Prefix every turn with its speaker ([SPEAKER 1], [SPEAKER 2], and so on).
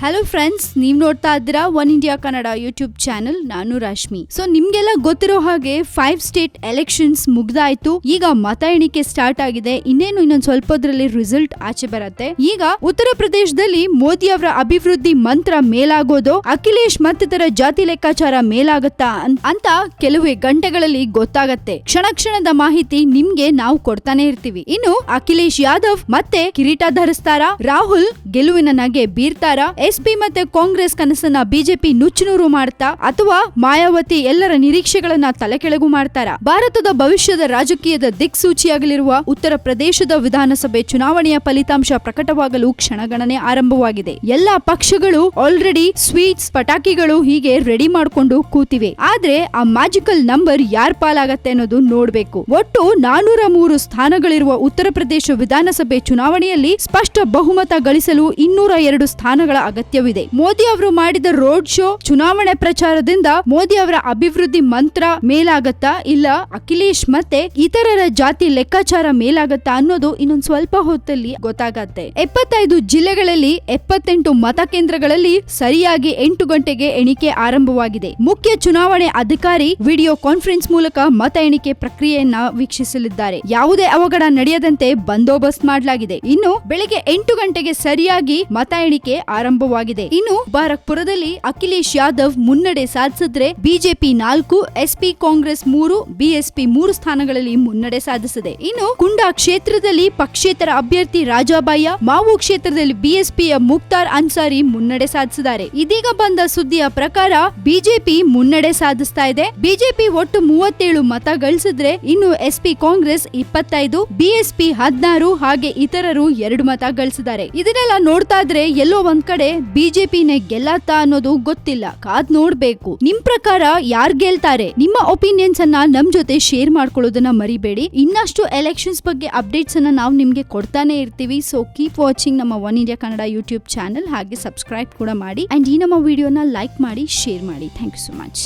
[SPEAKER 1] Hello friends, ನೀವ್ ನೋಡ್ತಾ ಇದ್ದೀರಾ one India Kannada YouTube channel. ನಾನು ರಶ್ಮಿ. ಸೊ ನಿಮ್ಗೆಲ್ಲ ಗೊತ್ತಿರೋ ಹಾಗೆ 5 ಸ್ಟೇಟ್ ಎಲೆಕ್ಷನ್ಸ್ ಮುಗ್ದಾಯ್ತು. ಈಗ ಮತ ಎಣಿಕೆ ಸ್ಟಾರ್ಟ್ ಆಗಿದೆ. ಇನ್ನೊಂದ್ ಸ್ವಲ್ಪದ್ರಲ್ಲಿ ರಿಸಲ್ಟ್ ಆಚೆ ಬರುತ್ತೆ. ಈಗ ಉತ್ತರ ಪ್ರದೇಶದಲ್ಲಿ ಮೋದಿ ಅವರ ಅಭಿವೃದ್ಧಿ ಮಂತ್ರ ಮೇಲಾಗೋದು, ಅಖಿಲೇಶ್ ಮತ್ತಿತರ ಜಾತಿ ಲೆಕ್ಕಾಚಾರ ಮೇಲಾಗತ್ತಾ ಅಂತ ಕೆಲವೇ ಗಂಟೆಗಳಲ್ಲಿ ಗೊತ್ತಾಗತ್ತೆ. ಕ್ಷಣದ ಮಾಹಿತಿ ನಿಮ್ಗೆ ನಾವು ಕೊಡ್ತಾನೆ ಇರ್ತೀವಿ. ಇನ್ನು ಅಖಿಲೇಶ್ ಯಾದವ್ ಮತ್ತೆ ಕಿರೀಟ ಧರಿಸ್ತಾರ, ರಾಹುಲ್ ಗೆಲುವಿನ ನಗೆ ಬೀರ್ತಾರ, ಎಸ್ಪಿ ಮತ್ತೆ ಕಾಂಗ್ರೆಸ್ ಕನಸನ್ನ ಬಿಜೆಪಿ ನುಚ್ಚುನೂರು ಮಾಡ್ತಾ ಅಥವಾ ಮಾಯಾವತಿ ಎಲ್ಲರ ನಿರೀಕ್ಷೆಗಳನ್ನ ತಲೆಕೆಳಗು ಮಾಡ್ತಾರ. ಭಾರತದ ಭವಿಷ್ಯದ ರಾಜಕೀಯದ ದಿಕ್ಸೂಚಿಯಾಗಲಿರುವ ಉತ್ತರ ಪ್ರದೇಶದ ವಿಧಾನಸಭೆ ಚುನಾವಣೆಯ ಫಲಿತಾಂಶ ಪ್ರಕಟವಾಗಲು ಕ್ಷಣಗಣನೆ ಆರಂಭವಾಗಿದೆ. ಎಲ್ಲಾ ಪಕ್ಷಗಳು ಆಲ್ರೆಡಿ ಸ್ವೀಟ್ಸ್, ಪಟಾಕಿಗಳು ಹೀಗೆ ರೆಡಿ ಮಾಡ್ಕೊಂಡು ಕೂತಿವೆ. ಆದ್ರೆ ಆ ಮ್ಯಾಜಿಕಲ್ ನಂಬರ್ ಯಾರ್ ಪಾಲಾಗತ್ತೆ ಅನ್ನೋದು ನೋಡ್ಬೇಕು. ಒಟ್ಟು 403 ಸ್ಥಾನಗಳಿರುವ ಉತ್ತರ ಪ್ರದೇಶ ವಿಧಾನಸಭೆ ಚುನಾವಣೆಯಲ್ಲಿ ಸ್ಪಷ್ಟ ಬಹುಮತ ಗಳಿಸಲು 202 ಸ್ಥಾನಗಳ ಅಗತ್ಯವಿದೆ. ಮೋದಿ ಅವರು ಮಾಡಿದ ರೋಡ್ ಶೋ, ಚುನಾವಣೆ ಪ್ರಚಾರದಿಂದ ಮೋದಿ ಅವರ ಅಭಿವೃದ್ಧಿ ಮಂತ್ರ ಮೇಲಾಗತ್ತಾ ಇಲ್ಲ ಅಖಿಲೇಶ್ ಮತ್ತೆ ಇತರರ ಜಾತಿ ಲೆಕ್ಕಾಚಾರ ಮೇಲಾಗತ್ತಾ ಅನ್ನೋದು ಇನ್ನೊಂದ್ ಸ್ವಲ್ಪ ಹೊತ್ತಲ್ಲಿ ಗೊತ್ತಾಗತ್ತೆ. 75 ಜಿಲ್ಲೆಗಳಲ್ಲಿ 78 ಮತಕೇಂದ್ರಗಳಲ್ಲಿ ಸರಿಯಾಗಿ 8 ಗಂಟೆಗೆ ಎಣಿಕೆ ಆರಂಭವಾಗಿದೆ. ಮುಖ್ಯ ಚುನಾವಣೆ ಅಧಿಕಾರಿ ವಿಡಿಯೋ ಕಾನ್ಫರೆನ್ಸ್ ಮೂಲಕ ಮತ ಎಣಿಕೆ ಪ್ರಕ್ರಿಯೆಯನ್ನ ವೀಕ್ಷಿಸಲಿದ್ದಾರೆ. ಯಾವುದೇ ಅವಘಡ ನಡೆಯದಂತೆ ಬಂದೋಬಸ್ತ್ ಮಾಡಲಾಗಿದೆ. ಇನ್ನು ಬೆಳಗ್ಗೆ 8 ಗಂಟೆಗೆ ಸರಿಯಾಗಿ ಮತ ಎಣಿಕೆ ಆರಂಭವಾಗಿದೆ. ಇನ್ನು ಬಾರಕ್ಪುರದಲ್ಲಿ ಅಖಿಲೇಶ್ ಯಾದವ್ ಮುನ್ನಡೆ ಸಾಧಿಸಿದ್ರೆ ಬಿಜೆಪಿ 4, ಎಸ್ಪಿ ಕಾಂಗ್ರೆಸ್ 3, ಬಿಎಸ್ಪಿ 3 ಸ್ಥಾನಗಳಲ್ಲಿ ಮುನ್ನಡೆ ಸಾಧಿಸಿದೆ. ಇನ್ನು ಕುಂಡಾ ಕ್ಷೇತ್ರದಲ್ಲಿ ಪಕ್ಷೇತರ ಅಭ್ಯರ್ಥಿ ರಾಜಾಬಾಯ, ಮಾವು ಕ್ಷೇತ್ರದಲ್ಲಿ ಬಿಎಸ್ಪಿಯ ಮುಕ್ತಾರ್ ಅನ್ಸಾರಿ ಮುನ್ನಡೆ ಸಾಧಿಸಿದ್ದಾರೆ. ಇದೀಗ ಬಂದ ಸುದ್ದಿಯ ಪ್ರಕಾರ ಬಿಜೆಪಿ ಮುನ್ನಡೆ ಸಾಧಿಸ್ತಾ ಇದೆ. ಬಿಜೆಪಿ ಒಟ್ಟು 37 ಮತ ಗಳಿಸಿದ್ರೆ ಇನ್ನು ಎಸ್ಪಿ ಕಾಂಗ್ರೆಸ್ 25, ಬಿಎಸ್ಪಿ 16 ಹಾಗೆ ಇತರರು 2 ಮತ ಗಳಿಸಿದ್ದಾರೆ. ಇದನ್ನೆಲ್ಲ ನೋಡ್ತಾ ಇದ್ರೆ ಎಲ್ಲೋ ಒಂದ್ ಕಡೆ ಬಿಜೆಪಿನೇ ಗೆಲ್ಲತ್ತಾ ಅನ್ನೋದು ಗೊತ್ತಿಲ್ಲ. ಕಾದ್ ನೋಡ್ಬೇಕು. ನಿಮ್ ಪ್ರಕಾರ ಯಾರ್ ಗೆಲ್ತಾರೆ? ನಿಮ್ಮ ಒಪಿನಿಯನ್ಸ್ ಅನ್ನ ನಮ್ ಜೊತೆ ಶೇರ್ ಮಾಡ್ಕೊಳ್ಳೋದನ್ನ ಮರಿಬೇಡಿ. ಇನ್ನಷ್ಟು ಎಲೆಕ್ಷನ್ಸ್ ಬಗ್ಗೆ ಅಪ್ಡೇಟ್ಸ್ ಅನ್ನ ನಾವು ನಿಮ್ಗೆ ಕೊಡ್ತಾನೆ ಇರ್ತೀವಿ. ಸೊ ಕೀಪ್ ವಾಚಿಂಗ್ ನಮ್ಮ one India Kannada YouTube channel. ಹಾಗೆ ಸಬ್ಸ್ಕ್ರೈಬ್ ಕೂಡ ಮಾಡಿ ಅಂಡ್ ಈ ನಮ್ಮ ವಿಡಿಯೋನ ಲೈಕ್ ಮಾಡಿ, ಶೇರ್ ಮಾಡಿ. Thank you so much.